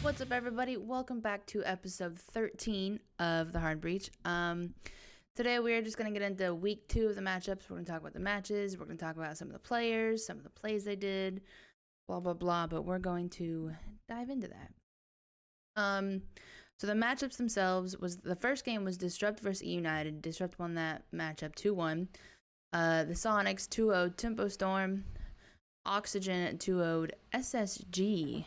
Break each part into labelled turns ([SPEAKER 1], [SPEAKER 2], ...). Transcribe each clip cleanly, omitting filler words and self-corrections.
[SPEAKER 1] What's up, everybody? Welcome back to episode 13 of The Hard Breach. Today we are just going to get into week 2 of the matchups. We're going to talk about the matches. We're going to talk about some of the players, some of the plays they did, blah, blah, blah. But we're going to dive into that. So the matchups themselves was the first game was Disrupt versus E United. Disrupt won that matchup 2-1. The Soniqs 2-0'd Tempo Storm. Oxygen 2-0'd SSG.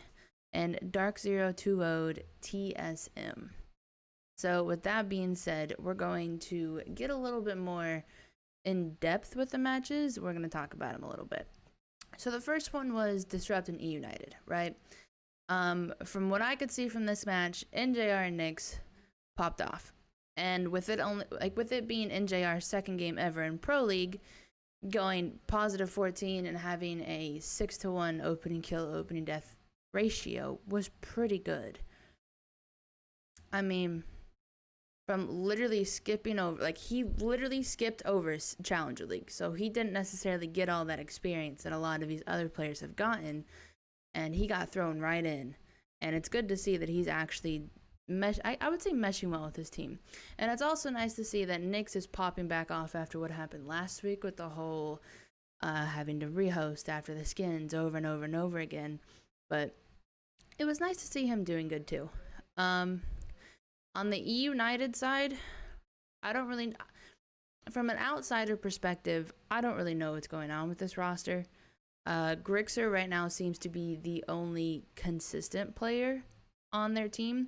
[SPEAKER 1] And Dark Zero 2-0'd TSM. So with that being said, we're going to get a little bit more in depth with the matches. We're going to talk about them a little bit. So the first one was Disrupt and E United, right? From what I could see from this match, NJR and Nyx popped off. And with it being NJR's second game ever in Pro League, going positive 14 and having a 6-1 opening kill, opening death ratio was pretty good. I mean, from literally skipping over, he literally skipped over Challenger League, so he didn't necessarily get all that experience that a lot of these other players have gotten, and he got thrown right in. And it's good to see that he's actually I would say meshing well with his team. And it's also nice to see that Nyx is popping back off after what happened last week with the whole having to rehost after the skins over and over and over again. But it was nice to see him doing good too. On the E United side, from an outsider perspective, I don't really know what's going on with this roster. Grixer right now seems to be the only consistent player on their team.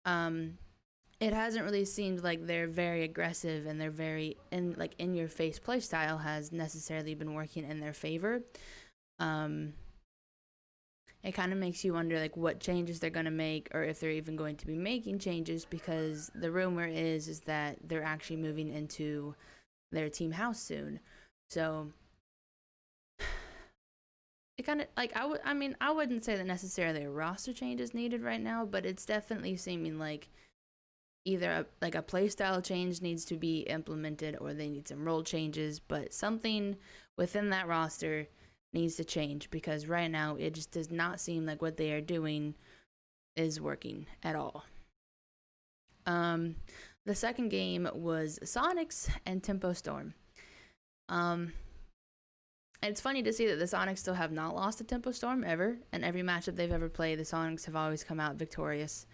[SPEAKER 1] It hasn't really seemed like they're very aggressive and they're very in your face play style has necessarily been working in their favor. It kind of makes you wonder what changes they're going to make, or if they're even going to be making changes, because the rumor is that they're actually moving into their team house soon. So it kind of I wouldn't say that necessarily a roster change is needed right now, but it's definitely seeming like either a playstyle change needs to be implemented, or they need some role changes, but something within that roster needs to change, because right now it just does not seem like what they are doing is working at all. The second game was Soniqs and Tempo Storm. And it's funny to see that the Soniqs still have not lost to Tempo Storm ever, and every matchup they've ever played, the Soniqs have always come out victorious.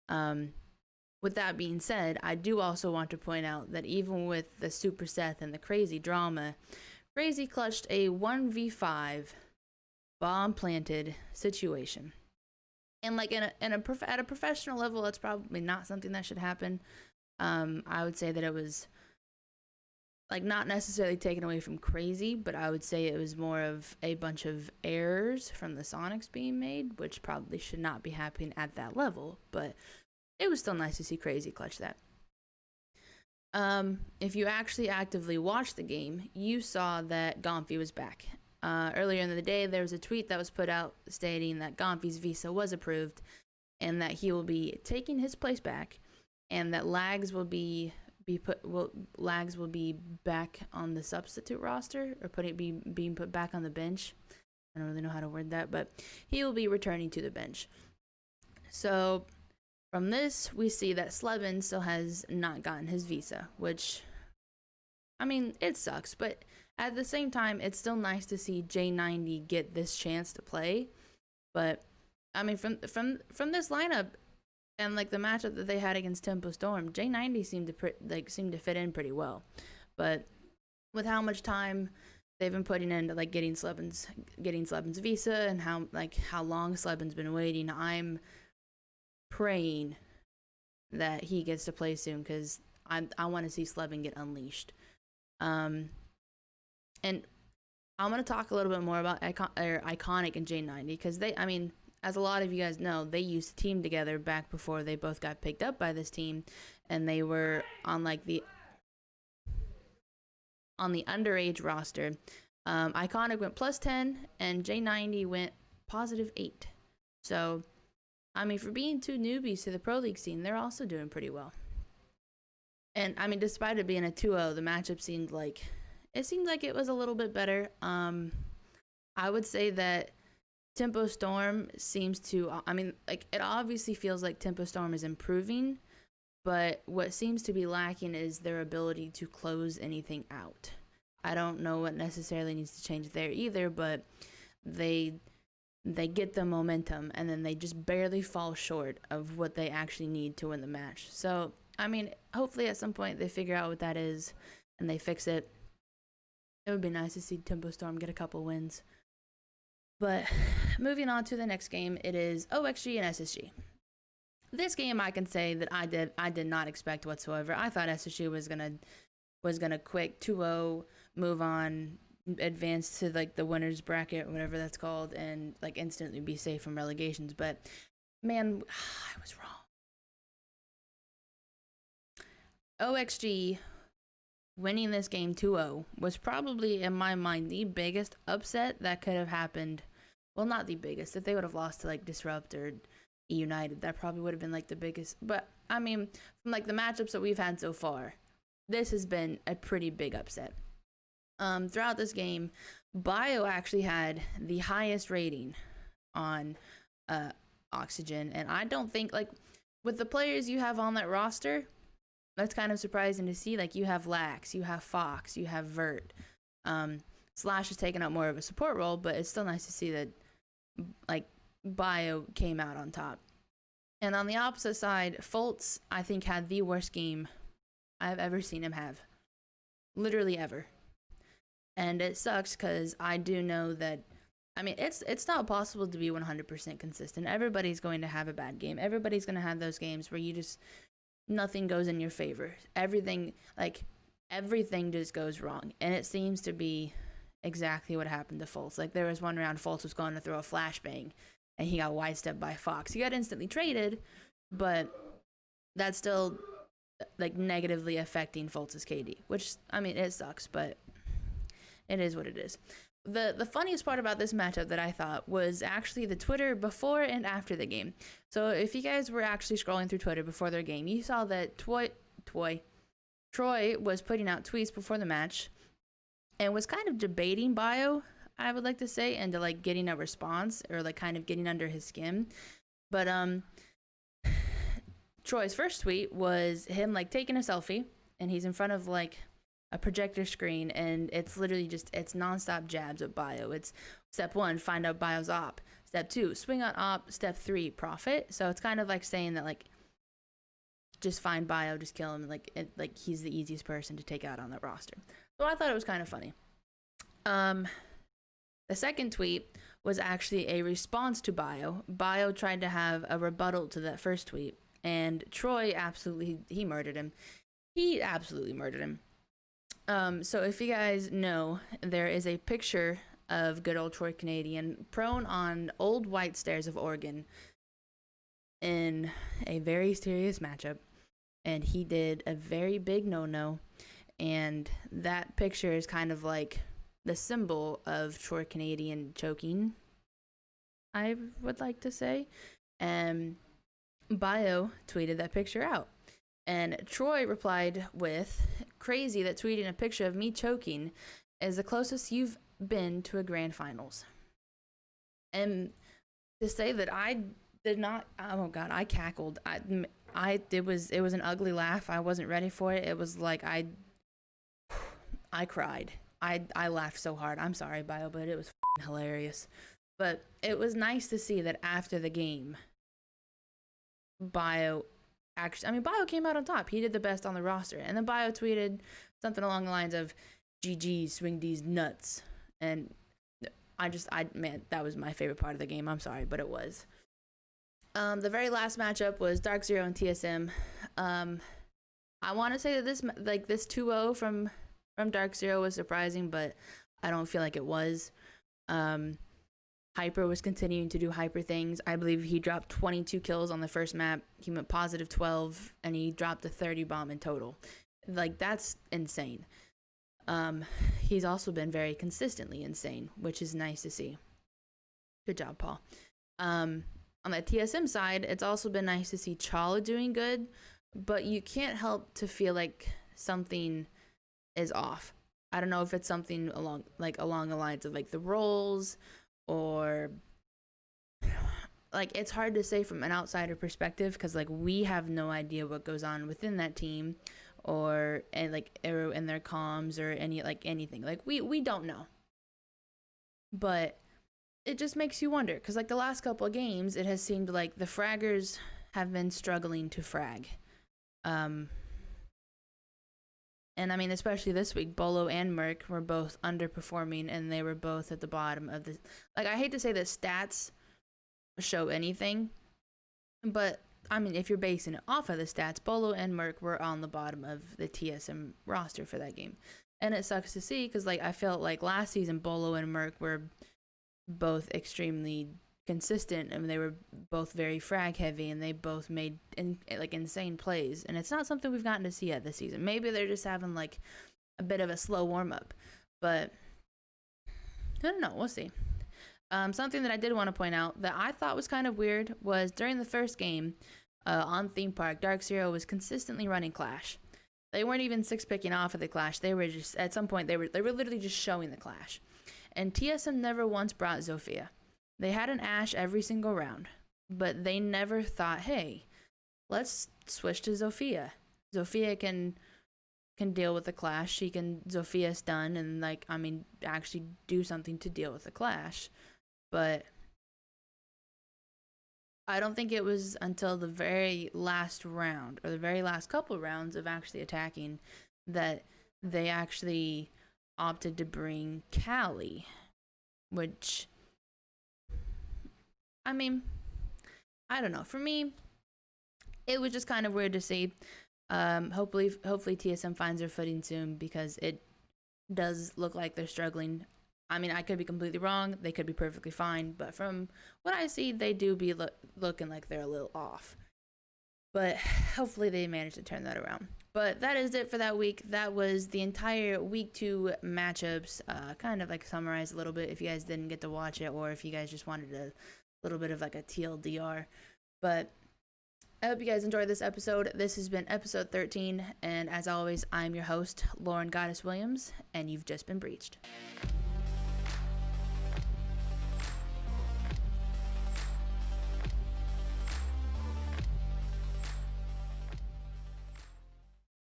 [SPEAKER 1] With that being said, I do also want to point out that even with the Super Seth and the crazy drama, Crazy clutched a 1v5 bomb planted situation. And at a professional level, that's probably not something that should happen. I would say that it was not necessarily taken away from Crazy, but I would say it was more of a bunch of errors from the Soniqs being made, which probably should not be happening at that level, but it was still nice to see Crazy clutch that. If you actually actively watched the game, you saw that Gomfi was back. Earlier in the day, there was a tweet that was put out stating that Gomfi's visa was approved and that he will be taking his place back, and that Lags will be back on the substitute roster, or being put back on the bench. I don't really know how to word that, but he will be returning to the bench. So from this, we see that Slevin still has not gotten his visa, which, I mean, it sucks, but at the same time, it's still nice to see J90 get this chance to play. But I mean, from this lineup and the matchup that they had against Tempo Storm, J90 seemed to fit in pretty well. But with how much time they've been putting into getting Slevin's visa, and how long Slevin's been waiting, I'm praying that he gets to play soon, because I want to see Slevin get unleashed. And I'm going to talk a little bit more about Iconic and J90, because as a lot of you guys know, they used to team together back before they both got picked up by this team, and they were on the underage roster. Iconic went +10 and J90 went +8. So I mean, for being two newbies to the Pro League scene, they're also doing pretty well. And I mean, despite it being a 2-0, the matchup seemed like it was a little bit better. I would say that Tempo Storm seems to, I mean, like, it obviously feels like Tempo Storm is improving, but what seems to be lacking is their ability to close anything out. I don't know what necessarily needs to change there either, but they get the momentum and then they just barely fall short of what they actually need to win the match. So, I mean, hopefully at some point they figure out what that is and they fix it. It would be nice to see Tempo Storm get a couple wins. But moving on to the next game, it is OXG and SSG. This game I can say that I did not expect whatsoever. I thought SSG was gonna quick 2-0, move on, advance to like the winners bracket or whatever that's called, and like instantly be safe from relegations. But man, I was wrong. OXG winning this game 2-0 was probably, in my mind, the biggest upset that could have happened. Well, not the biggest. If they would have lost to like Disrupt or United, that probably would have been like the biggest. But I mean, from like the matchups that we've had so far, this has been a pretty big upset. Throughout this game, Bio actually had the highest rating on Oxygen, and I don't think, like, with the players you have on that roster, that's kind of surprising to see. Like, you have Lax, you have Fox, you have Vert. Slash has taken up more of a support role, but it's still nice to see that, like, Bio came out on top. And on the opposite side, Fultz, I think, had the worst game I've ever seen him have. Literally ever. And it sucks because I do know that, I mean, it's not possible to be 100% consistent. Everybody's going to have a bad game. Everybody's going to have those games where you just, nothing goes in your favor. Everything just goes wrong. And it seems to be exactly what happened to Fultz. Like, there was one round Fultz was going to throw a flashbang, and he got wide-stepped by Fox. He got instantly traded, but that's still, like, negatively affecting Fultz's KD, which, I mean, it sucks, but it is what it is. The funniest part about this matchup that I thought was actually the Twitter before and after the game. So if you guys were actually scrolling through Twitter before their game, you saw that Troy was putting out tweets before the match and was kind of debating Bio, I would like to say, into like getting a response or like kind of getting under his skin. But Troy's first tweet was him like taking a selfie, and he's in front of like a projector screen, and it's literally just, it's nonstop jabs at Bio. It's step 1, find out Bio's op. Step 2, swing on op. Step 3, profit. So it's kind of like saying that, like, just find Bio, just kill him. Like he's the easiest person to take out on that roster. So I thought it was kind of funny. The second tweet was actually a response to Bio. Bio tried to have a rebuttal to that first tweet, and Troy he murdered him. He absolutely murdered him. So if you guys know, there is a picture of good old Troy Canadian prone on old white stairs of Oregon in a very serious matchup, and he did a very big no-no, and that picture is kind of like the symbol of Troy Canadian choking, I would like to say. And Bio tweeted that picture out. And Troy replied with, "Crazy that tweeting a picture of me choking is the closest you've been to a grand finals." And to say that I did not, oh god, I cackled. It was an ugly laugh. I wasn't ready for it. It was like I cried. I laughed so hard. I'm sorry, Bio, but it was hilarious. But it was nice to see that after the game, Bio came out on top. He did the best on the roster. And then Bio tweeted something along the lines of, "GG, swing these nuts." And man, that was my favorite part of the game. I'm sorry, but it was. The very last matchup was Dark Zero and TSM. I want to say that this 2-0 from Dark Zero was surprising, but I don't feel like it was. Hyper was continuing to do Hyper things. I believe he dropped 22 kills on the first map. He went positive 12, and he dropped a 30 bomb in total. Like, that's insane. He's also been very consistently insane, which is nice to see. Good job, Paul. On the TSM side, it's also been nice to see Chala doing good, but you can't help to feel like something is off. I don't know if it's something along the lines of like the roles, or like it's hard to say from an outsider perspective because like we have no idea what goes on within that team or and like in their comms or anything. Like we don't know. But it just makes you wonder because like the last couple of games it has seemed like the fraggers have been struggling to frag. And I mean, especially this week, Bolo and Merc were both underperforming, and they were both at the bottom of the. Like, I hate to say that stats show anything, but I mean, if you're basing it off of the stats, Bolo and Merc were on the bottom of the TSM roster for that game, and it sucks to see because like I felt like last season Bolo and Merc were both extremely consistent and they were both very frag heavy and they both made insane plays, and it's not something we've gotten to see yet this season. Maybe they're just having like a bit of a slow warm-up, but I don't know, we'll see. Something that I did want to point out that I thought was kind of weird was during the first game on Theme Park, Dark Zero was consistently running Clash. They weren't even 6-picking off of the Clash. They were just, at some point, they were literally just showing the Clash. And TSM never once brought Zofia. They had an Ashe every single round, but they never thought, hey, let's switch to Zofia. Zofia can deal with the Clash. Zofia stun and like, I mean, actually do something to deal with the Clash. But I don't think it was until the very last round or the very last couple rounds of actually attacking that they actually opted to bring Callie, which, I mean, I don't know. For me, it was just kind of weird to see. Hopefully TSM finds their footing soon because it does look like they're struggling. I mean, I could be completely wrong. They could be perfectly fine. But from what I see, they do be looking like they're a little off. But hopefully they manage to turn that around. But that is it for that week. That was the entire week 2 matchups. Kind of like summarize a little bit if you guys didn't get to watch it or if you guys just wanted a little bit of like a TLDR. But I hope you guys enjoyed this episode. This has been episode 13. And as always, I'm your host, Lauren Goddess Williams. And you've just been breached.